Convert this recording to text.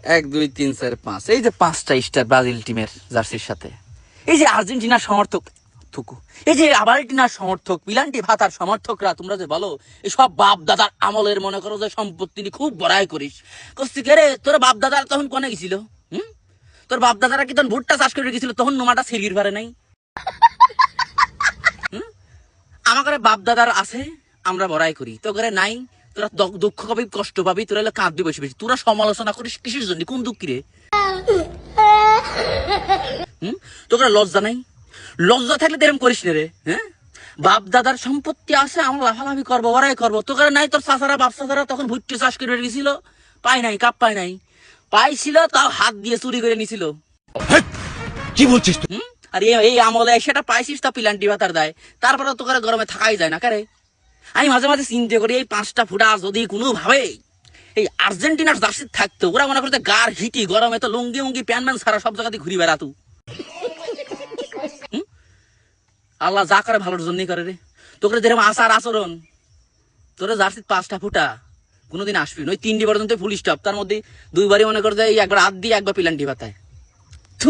1 2 3 4 5 এই যে 5টা স্টার ব্রাজিল টিমের জার্সির সাথে এই যে আর্জেন্টিনার সমর্থক থুকু এই যে আর্জেন্টিনার সমর্থক পিলান্টি ভাতার সমর্থকরা তোমরা যে বলো এই সব বাপ দাদার আমলের মনে করো যে সম্পত্তি নিয়ে খুব বড়াই করিস কস্তি কে রে তোর বাপ দাদার তখন কোনে গেছিল তোর বাপ দাদারা কি তখন ভুট্টা চাষ করে গেছিল তখন নোমাটা সিরির ভারে নাই আমার বাপ দাদার আছে আমরা বড়াই করি তো করে নাই তোরা দুঃখ পাবি কষ্ট পাবি তোরা হলে কাঁদবি বেশি বেশি তোরা সমালোচনা করিস কিসের জন্য কোন দুঃখ রে তোকে লজ্জা নাই লজ্জা থাকলে তো এরকম করিস না রে হ্যাঁ বাপ দাদার সম্পত্তি আছে আমরা লাফালাফি করবো বড়াই করবো তোকে নাই তোর চাচারা বাপ চাচারা তখন ভুট্টি চাষ করে গেছিল পাই নাই কাপ পাই নাই পাইছিল তাও হাত দিয়ে চুরি করে নিছিল কি বলছিস আর এই আমলে সেটা পাইছিস তা পিলান্টি ভাতার দেয় তারপরে তো করে গরমে থাকাই যায় না কারে আমি মাঝে মাঝে চিন্তা করি এই 5টা ফুটা যদি কোনো ভাবে এই আর্জেন্টিনার জার্সি থাকতো ওরা মনে করতে গার হিটি গরমে তো লুঙ্গি মুঙ্গি প্যান ম্যান সারা সব জায়গাতে ঘুরি বেড়াতো আল্লাহ যা করে ভালোর জন্যই করে রে তোকে যেরকম আচার আচরণ তোরা জার্সি 5টা ফুটা কোনোদিন আসবি ওই 3টি পর্যন্ত ফুল স্টপ তার মধ্যে 2বারই মনে করে যে একবার হাত দিয়ে একবার পিলান্টি ভাতায় থু